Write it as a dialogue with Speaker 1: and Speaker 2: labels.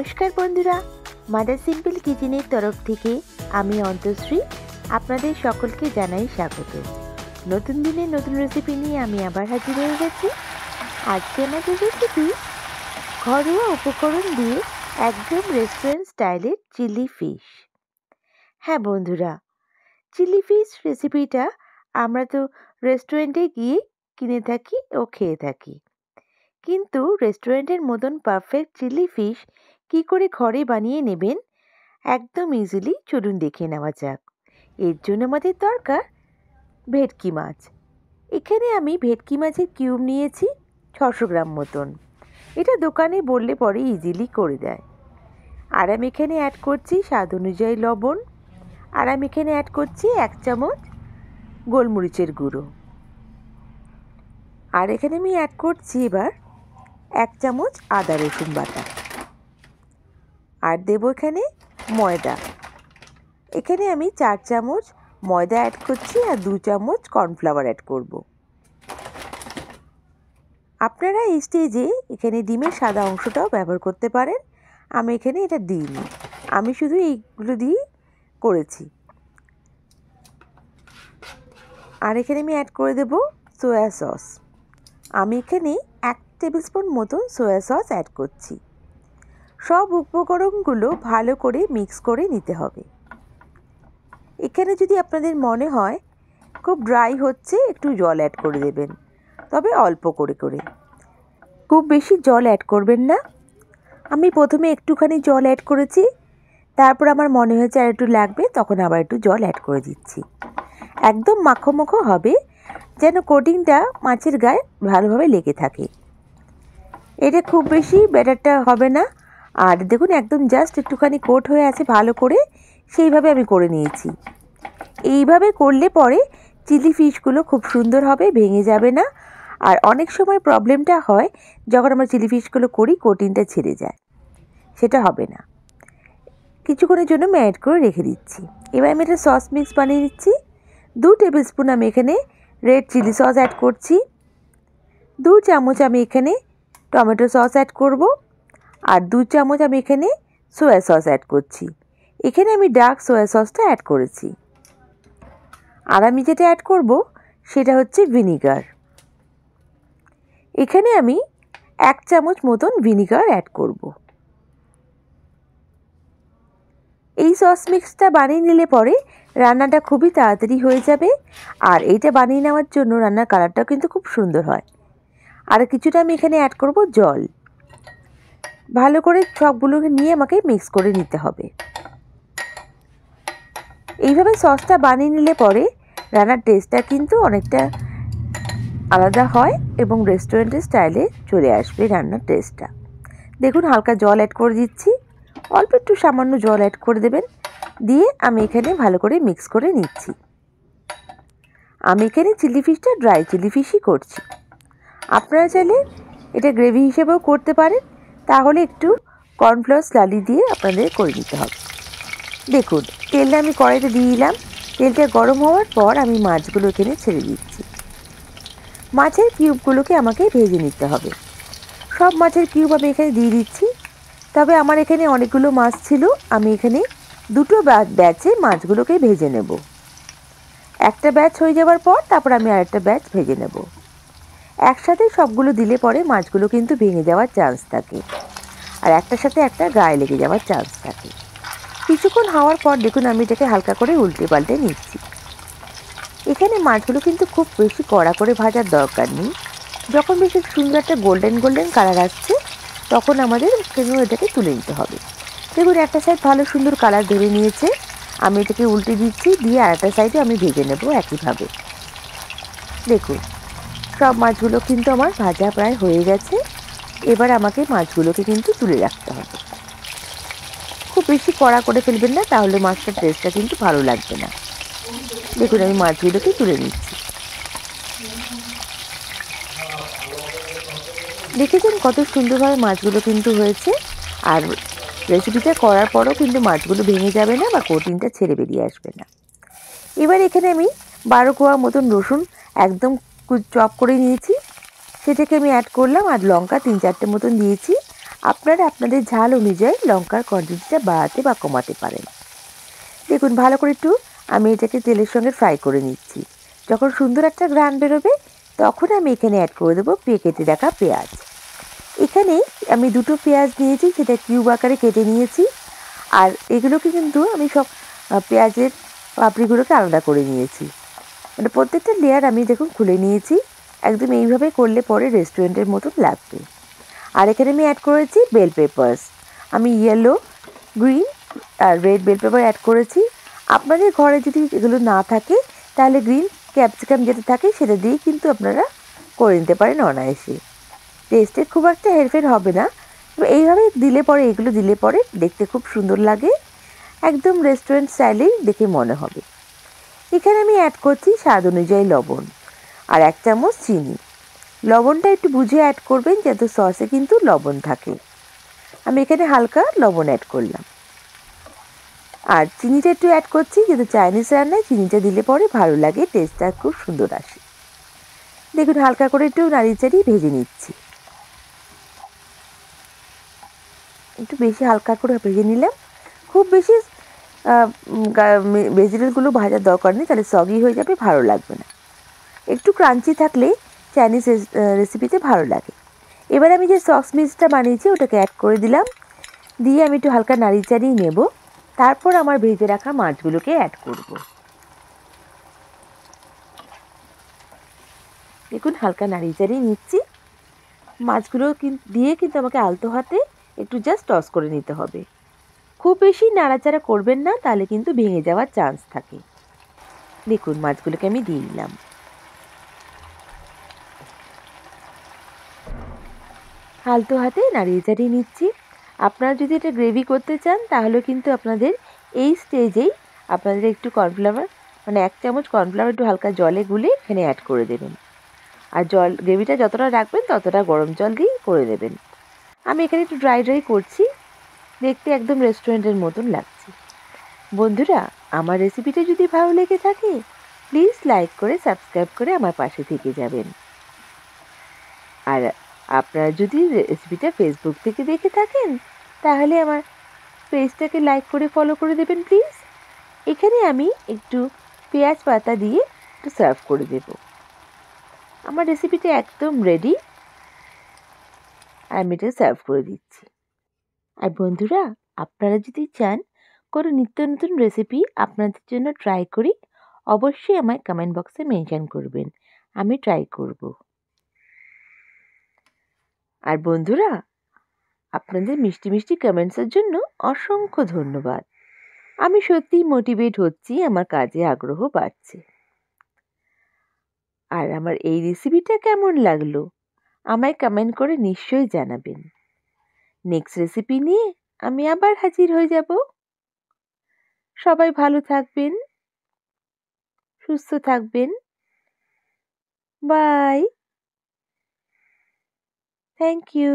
Speaker 1: নমস্কার বন্ধুরা, mother simple কিচেনের তরফ থেকে আমি অন্তশ্রী আপনাদের সকলকে জানাই স্বাগত। নতুন দিনে নতুন রেসিপি নিয়ে আমি আবার হাজির হয়ে গেছি। আজকে আমাদের রেসিপি ঘরোয়া উপকরণ দিয়ে একদম রেস্টুরেন্ট স্টাইলের চিলি ফিশ। হ্যাঁ বন্ধুরা, চিলি ফিশ রেসিপিটা আমরা তো রেস্টুরেন্টে গিয়ে কিনে থাকি ও খেয়ে থাকি, কিন্তু রেস্টুরেন্টের মতন পারফেক্ট চিলি ফিশ কী করে ঘরে বানিয়ে নেবেন একদম ইজিলি চলুন দেখে নেওয়া যাক। এর জন্য আমাদের দরকার ভেটকি মাছ। এখানে আমি ভেটকি মাছের কিউব নিয়েছি 600 গ্রাম মতন। এটা দোকানে বললে পরে ইজিলি করে দেয়। আর আমি এখানে অ্যাড করছি স্বাদ অনুযায়ী লবণ, আর আমি এখানে অ্যাড করছি 1 চামচ গোলমরিচের গুঁড়ো, আর এখানে আমি অ্যাড করছি এবার 1 চামচ আদা রসুন বাটা, আর দেবো এখানে ময়দা। এখানে আমি 4 চামচ ময়দা অ্যাড করছি আর 2 চামচ কর্নফ্লাওয়ার অ্যাড করব। আপনারা এই স্টেজে এখানে ডিমের সাদা অংশটাও ব্যবহার করতে পারেন। আমি এখানে এটা দিইনি, আমি শুধু এইগুলো দিয়ে করেছি। আর এখানে আমি অ্যাড করে দেব সয়া সস। আমি এখানে 1 টেবিল স্পুন মতন সয়া সস অ্যাড করছি। সব উপকরণগুলো ভালো করে মিক্স করে নিতে হবে। এখানে যদি আপনাদের মনে হয় খুব ড্রাই হচ্ছে, একটু জল অ্যাড করে দেবেন, তবে অল্প করে করে, খুব বেশি জল অ্যাড করবেন না। আমি প্রথমে একটুখানি জল অ্যাড করেছি, তারপর আমার মনে হয়েছে আর একটু লাগবে, তখন আবার একটু জল অ্যাড করে দিচ্ছি। একদম মাখো মাখো হবে, যেন কোটিংটা মাছের গায়ে ভালোভাবে লেগে থাকে। এটা খুব বেশি ব্যাটারটা হবে না। আর দেখুন একদম জাস্ট একটুখানি কোট হয়ে আছে ভালো করে, সেইভাবে আমি করে নিয়েছি। এইভাবে করলে পরে চিলি ফিশগুলো খুব সুন্দর হবে, ভেঙে যাবে না। আর অনেক সময় প্রবলেমটা হয় যখন আমরা চিলি ফিশগুলো করি কোটিংটা ছেড়ে যায়, সেটা হবে না। কিছুক্ষণের জন্য ম্যারিনেট করে রেখে দিচ্ছি। এবার আমি একটা সস মিক্স বানিয়ে নিচ্ছি। 2 টেবিল স্পুন আমি এখানে রেড চিলি সস অ্যাড করছি, 2 চামচ আমি এখানে টমেটো সস অ্যাড করব, আর 2 চামচ আমি এখানে সয়া সস অ্যাড করছি। এখানে আমি ডার্ক সয়া সসটা অ্যাড করেছি। আর আমি যেটা অ্যাড করব সেটা হচ্ছে ভিনিগার। এখানে আমি 1 চামচ মতন ভিনিগার অ্যাড করব। এই সস মিক্সটা বানিয়ে নিলে পরে রান্নাটা খুবই তাড়াতাড়ি হয়ে যাবে। আর এইটা বানিয়ে নেওয়ার জন্য রান্নার কালারটাও কিন্তু খুব সুন্দর হয়। আর কিছুটা আমি এখানে অ্যাড করব জল। ভালো করে সবগুলোকে নিয়ে আমাকে মিক্স করে নিতে হবে। এইভাবে সসটা বানিয়ে নিলে পরে রান্নার টেস্টটা কিন্তু অনেকটা আলাদা হয় এবং রেস্টুরেন্টের স্টাইলে চলে আসবে রান্নার টেস্টটা। দেখুন হালকা জল অ্যাড করে দিচ্ছি, অল্প একটু সামান্য জল অ্যাড করে দেবেন, দিয়ে আমি এখানে ভালো করে মিক্স করে নিচ্ছি। আমি এখানে চিলি ফিশটা ড্রাই চিলি ফিশই করছি। আপনারা চাইলে এটা গ্রেভি হিসেবেও করতে পারেন, তাহলে একটু কর্নফ্লাওয়ার স্লারি দিয়ে আপনাদের করে নিতে হবে। দেখুন তেলটা আমি কড়াইতে দিয়ে দিলাম। তেলটা গরম হওয়ার পর আমি মাছগুলো এখানে ছেড়ে দিচ্ছি। মাছের কিউবগুলোকে আমাকে ভেজে নিতে হবে। সব মাছের কিউব আমি এখানে দিয়ে দিচ্ছি। তবে আমার এখানে অনেকগুলো মাছ ছিল, আমি এখানে 2টো ব্যাচে মাছগুলোকে ভেজে নেব। একটা ব্যাচ হয়ে যাওয়ার পর তারপর আমি আরেকটা ব্যাচ ভেজে নেব। একসাথে সবগুলো দিলে পরে মাছগুলো কিন্তু ভেঙে যাওয়ার চান্স থাকে, আর একটার সাথে একটা গায়ে লেগে যাওয়ার চান্স থাকে। কিছুক্ষণ হওয়ার পর দেখুন আমি এটাকে হালকা করে উল্টে পাল্টে নিচ্ছি। এখানে মাছগুলো কিন্তু খুব বেশি কড়া করে ভাজার দরকার নেই। যখন বেশি সুন্দর একটা গোল্ডেন গোল্ডেন কালার আসছে তখন আমাদের এটাকে তুলে নিতে হবে। দেখুন একটা সাইড ভালো সুন্দর কালার ধরে নিয়েছে, আমি এটাকে উল্টে দিচ্ছি, দিয়ে আরেকটা সাইডে আমি ভেজে নেব একইভাবে। দেখুন সব মাছগুলো কিন্তু আমার ভাজা প্রায় হয়ে গেছে। এবার আমাকে মাছগুলোকে কিন্তু তুলে রাখতে হবে। খুব বেশি কড়া করে ফেলবেন না, তাহলে মাছটার টেস্টটা কিন্তু ভালো লাগবে না। দেখুন আমি মাছগুলোকে তুলে নিচ্ছি। দেখেছেন কত সুন্দরভাবে মাছগুলো কিন্তু হয়েছে। আর রেসিপিটা করার পরও কিন্তু মাছগুলো ভেঙে যাবে না বা কোটিংটা ছেড়ে বেরিয়ে আসবে না। এবার এখানে আমি 12 কোয়া মতন রসুন একদম চপ করে নিয়েছি, সেটাকে আমি অ্যাড করলাম। আর লঙ্কা 3-4টে মতন দিয়েছি, আপনারা আপনাদের ঝাল অনুযায়ী লঙ্কার কোয়ান্টিটিটা বাড়াতে বা কমাতে পারেন। দেখুন ভালো করে একটু আমি এটাকে তেলের সঙ্গে ফ্রাই করে নিচ্ছি। যখন সুন্দর একটা ঘ্রাণ বেরোবে তখন আমি এখানে অ্যাড করে দেবো কেটে রাখা পেঁয়াজ। এখানে আমি 2টো পেঁয়াজ নিয়েছি, সেটা কিউব আকারে কেটে নিয়েছি। আর এগুলোকে কিন্তু আমি সব পেঁয়াজের পাপড়িগুলোকে আলাদা করে নিয়েছি। মানে প্রত্যেকটা লেয়ার আমি দেখুন খুলে নিয়েছি। একদম এইভাবে করলে পরে রেস্টুরেন্টের মতন লাগবে। আর এখানে আমি অ্যাড করেছি বেল পেপার্স। আমি ইয়েলো, গ্রিন আর রেড বেল পেপার অ্যাড করেছি। আপনাদের ঘরে যদি এগুলো না থাকে তাহলে গ্রিন ক্যাপসিকাম যেটা থাকে সেটা দিয়েই কিন্তু আপনারা করে নিতে পারেন অনায়াসে। টেস্টে খুব একটা হেরফের হবে না, তবে এইভাবে দিলে পরে এগুলো দিলে পরে দেখতে খুব সুন্দর লাগে, একদম রেস্টুরেন্ট স্টাইলেই দেখে মনে হবে। এখানে আমি অ্যাড করছি স্বাদ অনুযায়ী লবণ আর 1 চামচ চিনি। লবণটা একটু বুঝে অ্যাড করবেন যাতে সসে কিন্তু লবণ থাকে। আমি এখানে হালকা লবণ অ্যাড করলাম। আর চিনিটা একটু অ্যাড করছি যেহেতু চাইনিজ রান্নায় চিনিটা দিলে পরে ভালো লাগে, টেস্টটা খুব সুন্দর আসে। দেখুন হালকা করে একটু নাড়িয়ে চাড়িয়ে ভেজে নিচ্ছি। একটু বেশি হালকা করে ভেজে নিলাম। খুব বেশি ভেজিটেবলগুলো ভাজার দরকার নেই, তাহলে সগি হয়ে যাবে, ভালো লাগবে না। একটু ক্রাঞ্চি থাকলে চাইনিজ রেসিপিতে ভালো লাগে। এবার আমি যে সস মিক্সটা বানিয়েছি ওটাকে অ্যাড করে দিলাম। দিয়ে আমি একটু হালকা নাড়িয়ে চাড়িয়ে নেব। তারপর আমার ভেজে রাখা মাছগুলোকে অ্যাড করব। দেখুন হালকা নাড়িয়ে চাড়িয়ে নিচ্ছি। মাছগুলো দিয়ে কিন্তু আমাকে আলতো হাতে একটু জাস্ট টস করে নিতে হবে। খুব বেশি নাড়াচাড়া করবেন না, তাহলে কিন্তু ভেঙে যাওয়ার চান্স থাকে। দেখুন মাছগুলোকে আমি দিয়ে দিলাম। আলতো হাতে নাড়িয়ে চাড়িয়ে নিচ্ছি। আপনারা যদি এটা গ্রেভি করতে চান তাহলে কিন্তু আপনাদের এই স্টেজেই আপনাদের একটু কর্নফ্লাওয়ার, মানে 1 চামচ কর্নফ্লাওয়ার একটু হালকা জলে গুলে এখানে অ্যাড করে দেবেন। আর গ্রেভিটা যতটা রাখবেন ততটা গরম জল দিয়েই করে দেবেন। আমি এখানে একটু ড্রাই করছি, দেখতে একদম রেস্টুরেন্টের মতন লাগছে। বন্ধুরা, আমার রেসিপিটা যদি ভালো লেগে থাকে প্লিজ লাইক করে সাবস্ক্রাইব করে আমার পাশে থেকে যাবেন। আর আপনারা যদি রেসিপিটা ফেসবুক থেকে দেখে থাকেন তাহলে আমার পেজটাকে লাইক করে ফলো করে দেবেন প্লিজ। এখানে আমি একটু পেঁয়াজ পাতা দিয়ে একটু সার্ভ করে দেব। আমার রেসিপিটা একদম রেডি, আর আমি এটা সার্ভ করে দিচ্ছি। আর বন্ধুরা, আপনারা যদি চান কোনো নিত্য নতুন রেসিপি আপনাদের জন্য ট্রাই করি, অবশ্যই আমায় কমেন্ট বক্সে মেনশন করবেন, আমি ট্রাই করব। আর বন্ধুরা, আপনাদের মিষ্টি মিষ্টি কমেন্টসের জন্য অসংখ্য ধন্যবাদ। আমি সত্যিই মোটিভেট হচ্ছি, আমার কাজে আগ্রহ বাড়ছে। আর আমার এই রেসিপিটা কেমন লাগলো আমায় কমেন্ট করে নিশ্চয়ই জানাবেন। নেক্সট রেসিপি নিয়ে আমি আবার হাজির হয়ে যাব। সবাই ভালো থাকবেন, সুস্থ থাকবেন। বাই। Thank you.